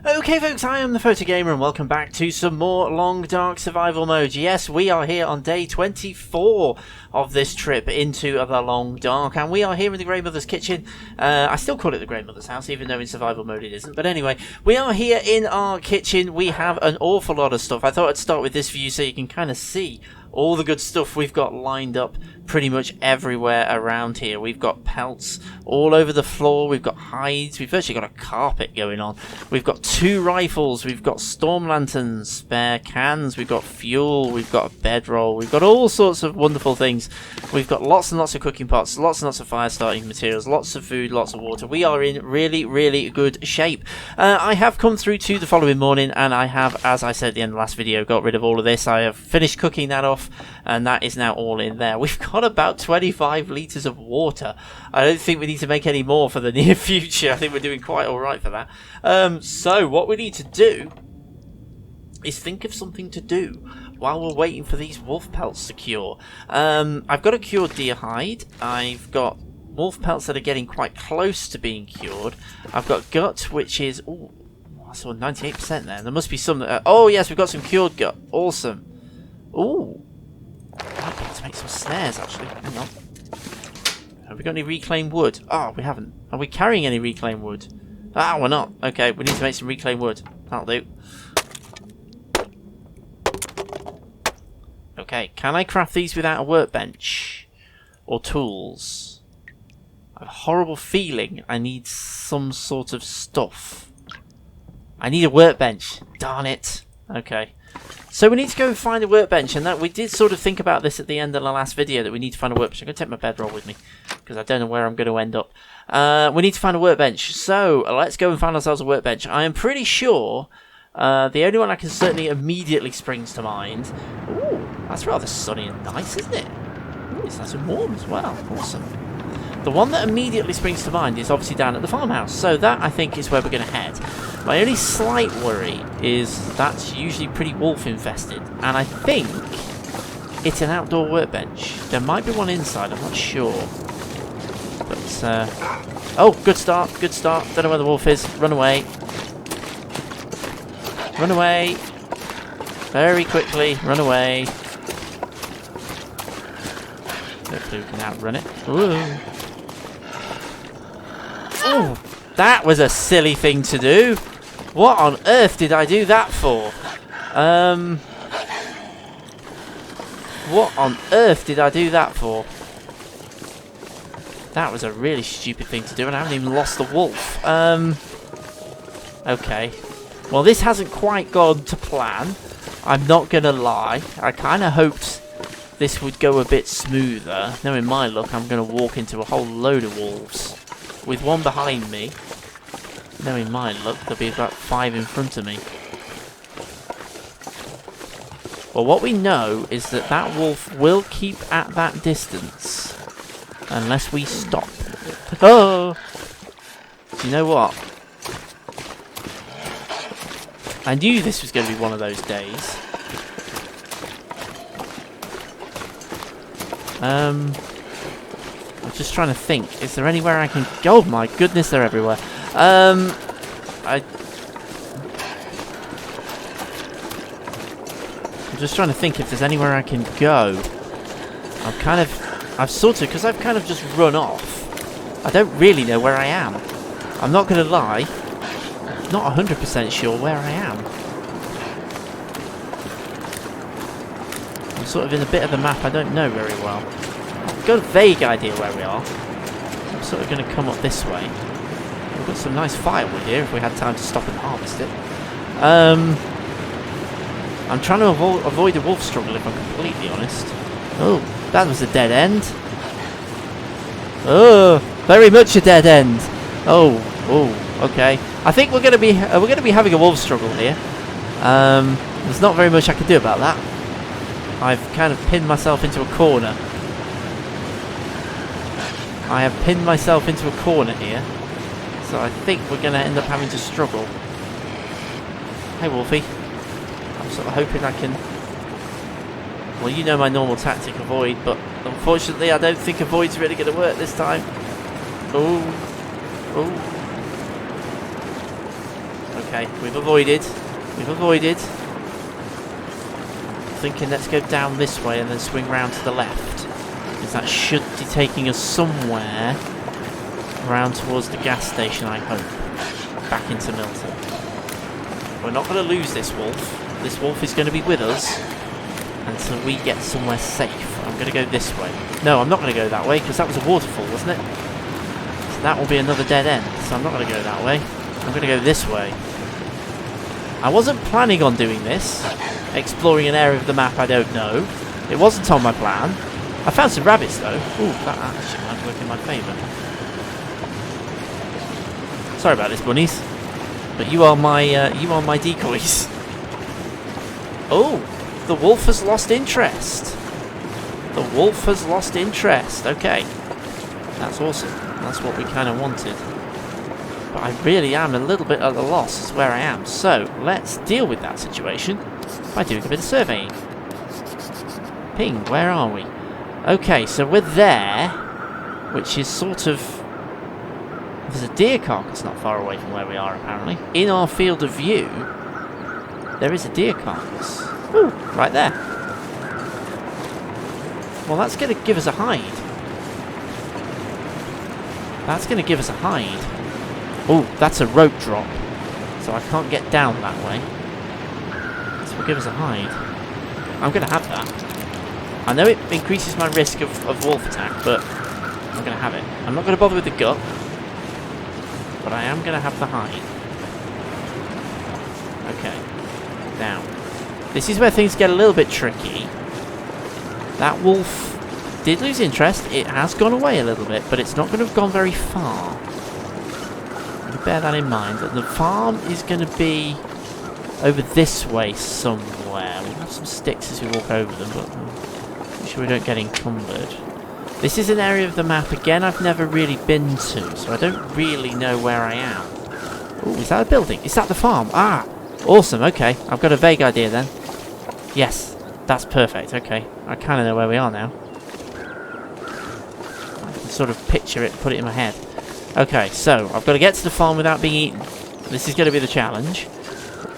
Okay folks, I am the Photo Gamer and welcome back to some more Long Dark Survival Mode. Yes, we are here on day 24 of this trip into the Long Dark, and we are here in the Grey Mother's kitchen. I still call it the Grey Mother's house, even though in survival mode it isn't. But anyway, we are here in our kitchen. We have an awful lot of stuff. I thought I'd start with this view so you can kind of see all the good stuff we've got lined up pretty much everywhere around here. We've got pelts all over the floor, we've got hides, we've actually got a carpet going on. We've got 2 rifles, we've got storm lanterns, spare cans, we've got fuel, we've got a bedroll, we've got all sorts of wonderful things. We've got lots and lots of cooking pots, lots and lots of fire starting materials, lots of food, lots of water. We are in really good shape. I have come through to the following morning and I have, as I said at the end of the last video, got rid of all of this. I have finished cooking that off and that is now all in there. We've got about 25 litres of water. I don't think we need to make any more for the near future. I think we're doing quite alright for that. So what we need to do is think of something to do while we're waiting for these wolf pelts to cure. I've got a cured deer hide. I've got wolf pelts that are getting quite close to being cured. I've got gut, which is... Ooh, I saw 98% there. There must be some... oh yes, we've got some cured gut. Awesome. Ooh. Might be able to make some snares, actually. Hang on. Have we got any reclaimed wood? Oh, we haven't. Are we carrying any reclaimed wood? Ah, we're not. Okay, we need to make some reclaimed wood. That'll do. Okay, can I craft these without a workbench? Or tools? I have a horrible feeling I need some sort of stuff. I need a workbench. Darn it. Okay. So we need to go and find a workbench, and that we did sort of think about this at the end of the last video, that we need to find a workbench. I'm going to take my bedroll with me, because I don't know where I'm going to end up. We need to find a workbench, so let's go and find ourselves a workbench. I am pretty sure the only one I can certainly immediately springs to mind... Ooh, that's rather sunny and nice, isn't it? Ooh, it's nice and warm as well. Awesome. The one that immediately springs to mind is obviously down at the farmhouse, so that I think is where we're going to head. My only slight worry is that's usually pretty wolf infested, and I think it's an outdoor workbench. There might be one inside, I'm not sure. But, oh, good start, good start. Don't know where the wolf is. Run away. Run away. Very quickly, run away. Hopefully we can outrun it. Ooh. Ooh, that was a silly thing to do. What on earth did I do that for? What on earth did I do that for? That was a really stupid thing to do, and I haven't even lost the wolf. Okay. Well, this hasn't quite gone to plan. I'm not gonna lie. I kind of hoped this would go a bit smoother. Knowing my luck, I'm gonna walk into a whole load of wolves. With one behind me. Knowing my luck, there'll be about 5 in front of me. Well, what we know is that that wolf will keep at that distance. Unless we stop. Oh! Do you know what? I knew this was going to be one of those days. I'm just trying to think. Is there anywhere I can go? Oh my goodness, they're everywhere. I'm just trying to think if there's anywhere I can go. I've sort of, because I've kind of just run off. I don't really know where I am. I'm not going to lie. I'm not 100% sure where I am. I'm sort of in a bit of the map I don't know very well. I've got a vague idea where we are. I'm sort of going to come up this way. We've got some nice firewood here if we had time to stop and harvest it. I'm trying to avoid a wolf struggle if I'm completely honest. Oh, that was a dead end. Oh, very much a dead end. Oh, okay. I think we're going to be having a wolf struggle here. There's not very much I can do about that. I've kind of pinned myself into a corner. I have pinned myself into a corner here. So I think we're going to end up having to struggle. Hey, Wolfie. I'm sort of hoping I can... Well, you know my normal tactic, avoid, but unfortunately I don't think avoid's really going to work this time. Oh. Okay, we've avoided. We've avoided. Thinking let's go down this way and then swing round to the left, because that should be taking us somewhere around towards the gas station, I hope, back into Milton. We're not going to lose this wolf. This wolf is going to be with us until we get somewhere safe. I'm going to go this way. No, I'm not going to go that way, because that was a waterfall, wasn't it? So that will be another dead end, so I'm not going to go that way. I'm going to go this way. I wasn't planning on doing this, exploring an area of the map I don't know. It wasn't on my plan. I found some rabbits though. Ooh, that actually might work in my favour. Sorry about this, bunnies, but you are my decoys. Oh, the wolf has lost interest. The wolf has lost interest. Okay, that's awesome. That's what we kind of wanted. But I really am a little bit at a loss as where I am. So let's deal with that situation by doing a bit of surveying. Ping, where are we? Okay, so we're there, which is sort of... There's a deer carcass not far away from where we are, apparently. In our field of view, there is a deer carcass. Ooh, right there. Well, that's going to give us a hide. That's going to give us a hide. Oh, that's a rope drop, so I can't get down that way. This will give us a hide. I'm going to have that. I know it increases my risk of wolf attack, but I'm going to have it. I'm not going to bother with the gut, but I am going to have the hide. Okay. Now, this is where things get a little bit tricky. That wolf did lose interest. It has gone away a little bit, but it's not going to have gone very far. Bear that in mind, that the farm is going to be over this way somewhere. We'll have some sticks as we walk over them, but make sure we don't get encumbered. This is an area of the map, again, I've never really been to, so I don't really know where I am. Oh, is that a building? Is that the farm? Ah, awesome, okay. I've got a vague idea then. Yes, that's perfect, okay. I kind of know where we are now. I can sort of picture it, put it in my head. Okay, so I've got to get to the farm without being eaten. This is going to be the challenge.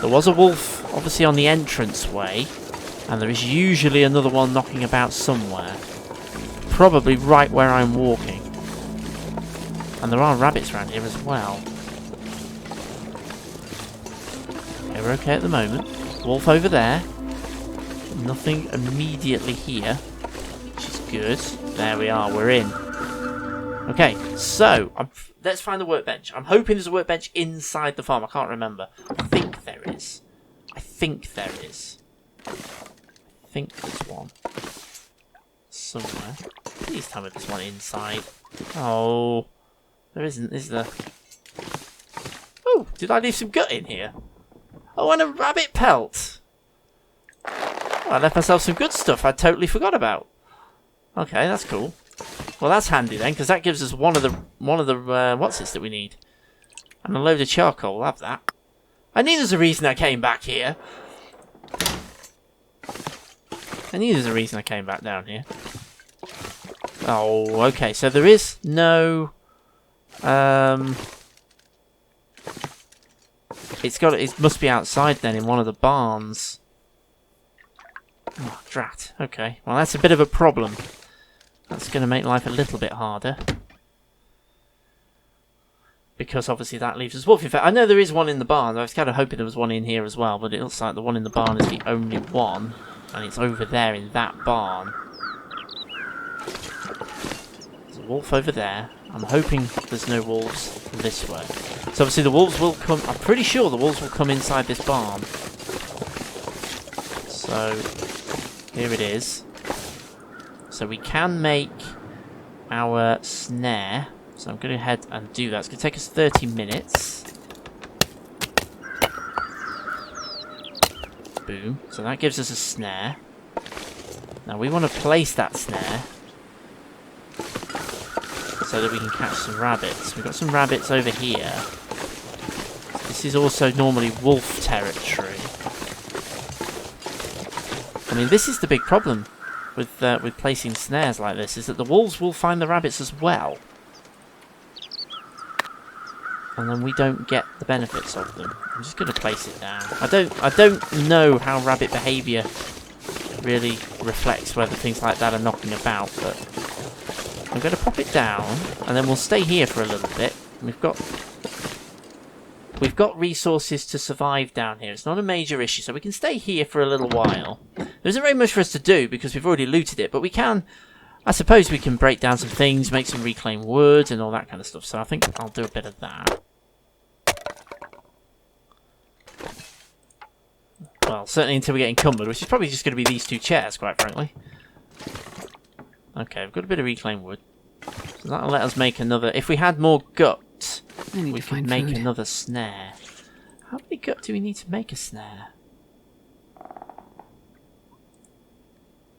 There was a wolf, obviously, on the entranceway, and there is usually another one knocking about somewhere. Probably right where I'm walking. And there are rabbits around here as well. Okay, we're okay at the moment. Wolf over there. Nothing immediately here, which is good. There we are, we're in. Okay, so let's find the workbench. I'm hoping there's a workbench inside the farm. I can't remember. I think there is. I think there is. I think there's one somewhere. Please tell me there's one inside. Oh, there isn't, is there? Oh, did I leave some gut in here? Oh, and a rabbit pelt. Oh, I left myself some good stuff I totally forgot about. Okay, that's cool. Well, that's handy then, because that gives us one of the what's this that we need, and a load of charcoal. We'll have that. I knew there's a reason I came back here. I knew there's a reason I came back down here. Oh, okay. So there is no. It must be outside then in one of the barns. Oh, drat. Okay. Well, that's a bit of a problem. That's going to make life a little bit harder. Because obviously that leaves us wolf. In fact, I know there is one in the barn. I was kind of hoping there was one in here as well, but it looks like the one in the barn is the only one. And it's over there in that barn. There's a wolf over there. I'm hoping there's no wolves this way. So obviously the wolves will come... I'm pretty sure the wolves will come inside this barn. So, here it is. So we can make our snare. So I'm going to head and do that. It's going to take us 30 minutes. Boom. So that gives us a snare. Now we want to place that snare so that we can catch some rabbits. We've got some rabbits over here. This is also normally wolf territory. I mean, this is the big problem with placing snares like this, is that the wolves will find the rabbits as well. and then we don't get the benefits of them. I'm just going to place it down. I don't know how rabbit behaviour really reflects whether things like that are knocking about, but I'm going to pop it down, and then we'll stay here for a little bit. We've got resources to survive down here. It's not a major issue, so we can stay here for a little while. There isn't very much for us to do because we've already looted it, but we can, I suppose we can break down some things, make some reclaimed wood and all that kind of stuff. So I think I'll do a bit of that. Well, certainly until we get encumbered, which is probably just going to be these two chairs, quite frankly. Okay, we've got a bit of reclaimed wood. So that'll let us make another... If we had more gut, we could make another snare. How many gut do we need to make a snare?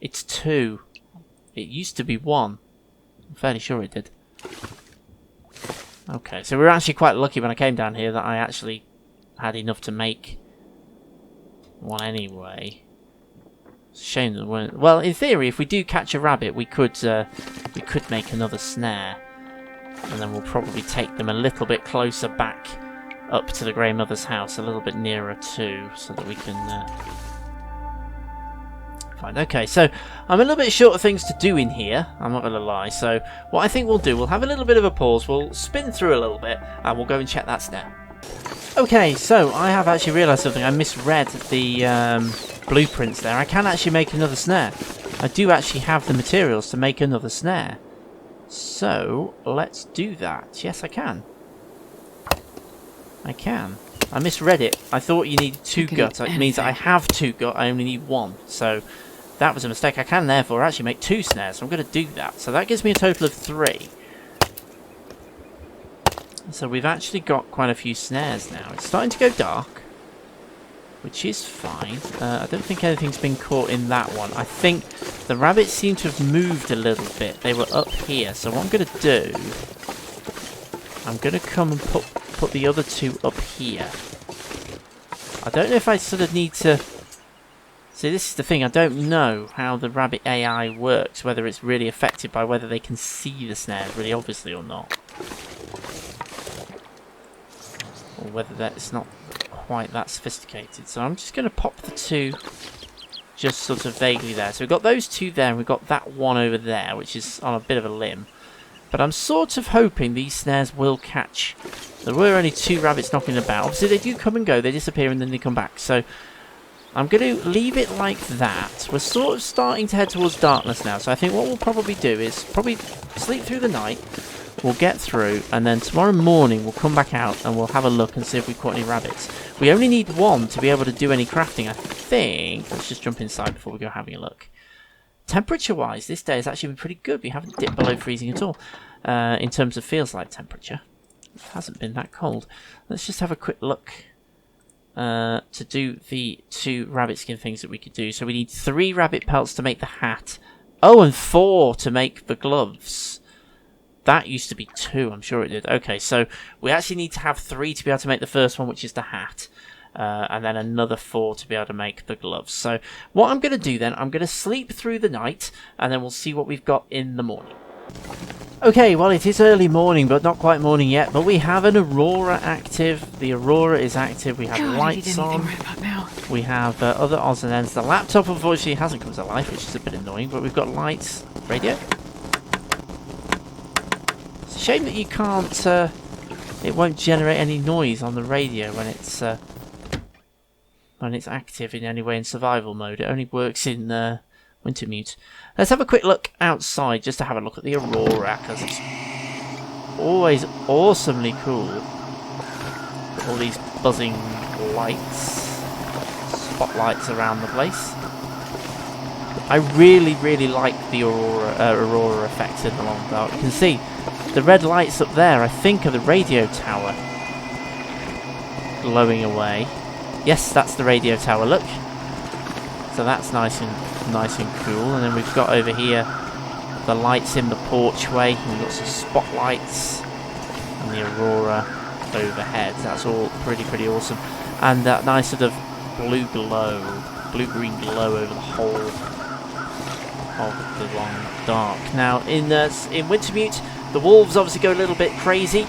It's 2. It used to be 1. I'm fairly sure it did. Okay, so we were actually quite lucky when I came down here that I actually had enough to make one anyway. It's a shame that we weren't... Well, in theory, if we do catch a rabbit, we could make another snare. And then we'll probably take them a little bit closer back up to the Grey Mother's house, a little bit nearer too, so that we can... Fine. Okay, so I'm a little bit short of things to do in here, I'm not going to lie. So what I think we'll do, we'll have a little bit of a pause, we'll spin through a little bit, and we'll go and check that snare. Okay, so I have actually realised something. I misread the blueprints there. I can actually make another snare. I do actually have the materials to make another snare. So, let's do that. Yes, I can. I can. I misread it. I thought you needed 2 gut. It means I have 2 gut. I only need 1. So, that was a mistake. I can therefore actually make 2 snares. So I'm going to do that. So that gives me a total of 3. So we've actually got quite a few snares now. It's starting to go dark, which is fine. I don't think anything's been caught in that one. I think the rabbits seem to have moved a little bit. They were up here. So what I'm going to do, I'm going to come and put the other 2 up here. I don't know if I sort of need to... See, this is the thing. I don't know how the rabbit AI works, whether it's really affected by whether they can see the snares really obviously or not. Or whether that's not quite that sophisticated. So I'm just going to pop the 2 just sort of vaguely there. So we've got those 2 there, and we've got that one over there, which is on a bit of a limb. But I'm sort of hoping these snares will catch. There were only 2 rabbits knocking about. Obviously they do come and go, they disappear and then they come back. So I'm going to leave it like that. We're sort of starting to head towards darkness now. So I think what we'll probably do is probably sleep through the night. We'll get through, and then tomorrow morning we'll come back out and we'll have a look and see if we've caught any rabbits. We only need 1 to be able to do any crafting, I think. Let's just jump inside before we go having a look. Temperature-wise, this day has actually been pretty good. We haven't dipped below freezing at all in terms of feels like temperature. It hasn't been that cold. Let's just have a quick look to do the 2 rabbit skin things that we could do. So we need 3 rabbit pelts to make the hat. Oh, and 4 to make the gloves. That used to be 2, I'm sure it did. Okay, so we actually need to have 3 to be able to make the first one, which is the hat. And then another 4 to be able to make the gloves. So what I'm going to do then, I'm going to sleep through the night, and then we'll see what we've got in the morning. Okay, well, it is early morning, but not quite morning yet. But we have an Aurora active. The Aurora is active. We have lights on. We have other odds and ends. The laptop, unfortunately, hasn't come to life, which is a bit annoying. But we've got lights. Radio. It's a shame that you can't... it won't generate any noise on the radio when it's active in any way in survival mode. It only works in winter mute. Let's have a quick look outside just to have a look at the Aurora, because it's always awesomely cool. All these buzzing lights, spotlights around the place. I really, really like the Aurora effect in the long dark. You can see the red lights up there, I think, are the radio tower glowing away. Yes, that's the radio tower, look. So that's nice and cool. And then we've got over here the lights in the porchway. We've got some spotlights and the Aurora overhead. That's all pretty awesome. And that nice sort of blue-green glow over the whole of the long dark. Now, in Wintermute, the wolves obviously go a little bit crazy.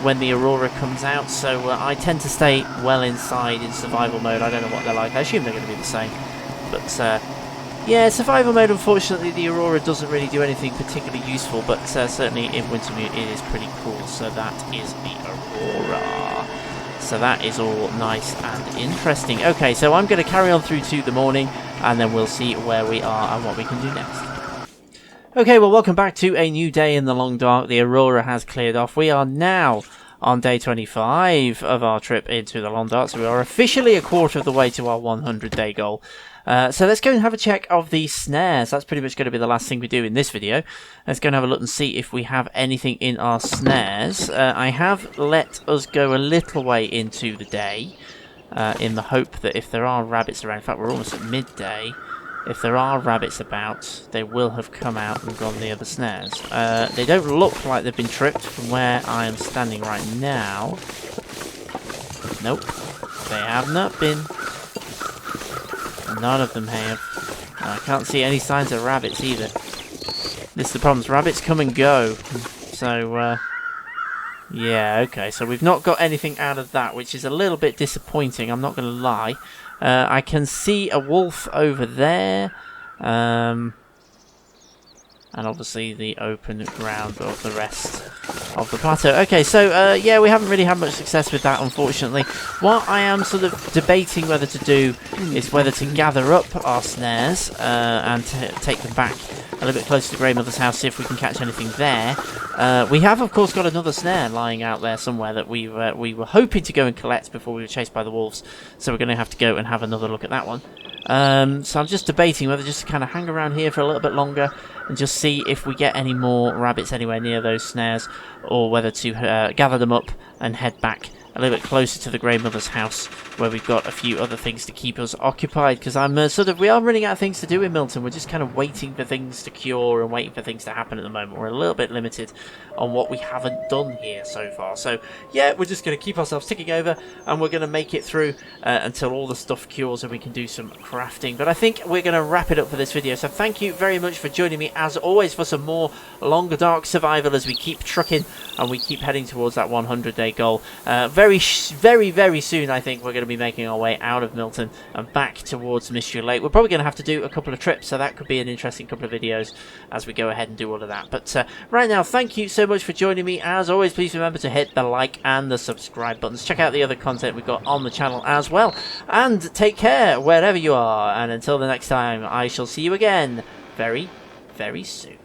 when the Aurora comes out, so I tend to stay well inside in survival mode. I don't know what they're like. I assume they're going to be the same. But yeah, survival mode, unfortunately, the Aurora doesn't really do anything particularly useful, but certainly in Wintermute it is pretty cool. So that is the Aurora. So that is all nice and interesting. Okay, so I'm going to carry on through to the morning, and then we'll see where we are and what we can do next. Okay, well, welcome back to a new day in the long dark. The Aurora has cleared off. We are now on day 25 of our trip into the long dark, so we are officially a quarter of the way to our 100-day goal. So let's go and have a check of the snares. That's pretty much going to be the last thing we do in this video. Let's go and have a look and see if we have anything in our snares. I have let us go a little way into the day in the hope that if there are rabbits around, in fact we're almost at midday, if there are rabbits about, they will have come out and gone near the snares. They don't look like they've been tripped from where I am standing right now. Nope, they have not been. None of them have. I can't see any signs of rabbits either. This is the problem. Rabbits come and go. So, yeah, okay. So we've not got anything out of that, which is a little bit disappointing. I'm not going to lie. I can see a wolf over there. And obviously the open ground of the rest of the plateau. Okay, so yeah, we haven't really had much success with that, unfortunately. What I am sort of debating whether to do is whether to gather up our snares and take them back a little bit closer to Grey Mother's house, see if we can catch anything there. We have, of course, got another snare lying out there somewhere that we were hoping to go and collect before we were chased by the wolves, so we're going to have to go and have another look at that one. So I'm just debating whether just to kind of hang around here for a little bit longer and just see if we get any more rabbits anywhere near those snares, or whether to gather them up and head back a little bit closer to the Grey Mother's house, where we've got a few other things to keep us occupied, because I'm we are running out of things to do in Milton. We're just kind of waiting for things to cure and waiting for things to happen at the moment. We're a little bit limited on what we haven't done here so far. So yeah, we're just going to keep ourselves ticking over, and we're going to make it through until all the stuff cures and we can do some crafting. But I think we're going to wrap it up for this video. So thank you very much for joining me, as always, for some more Longer Dark survival as we keep trucking and we keep heading towards that 100-day goal. Very soon, I think we're going to be making our way out of Milton and back towards Mystery Lake. We're probably going to have to do a couple of trips, so that could be an interesting couple of videos as we go ahead and do all of that. But right now, thank you so much for joining me. As always, please remember to hit the like and the subscribe buttons. Check out the other content we've got on the channel as well. And take care wherever you are. And until the next time, I shall see you again very soon.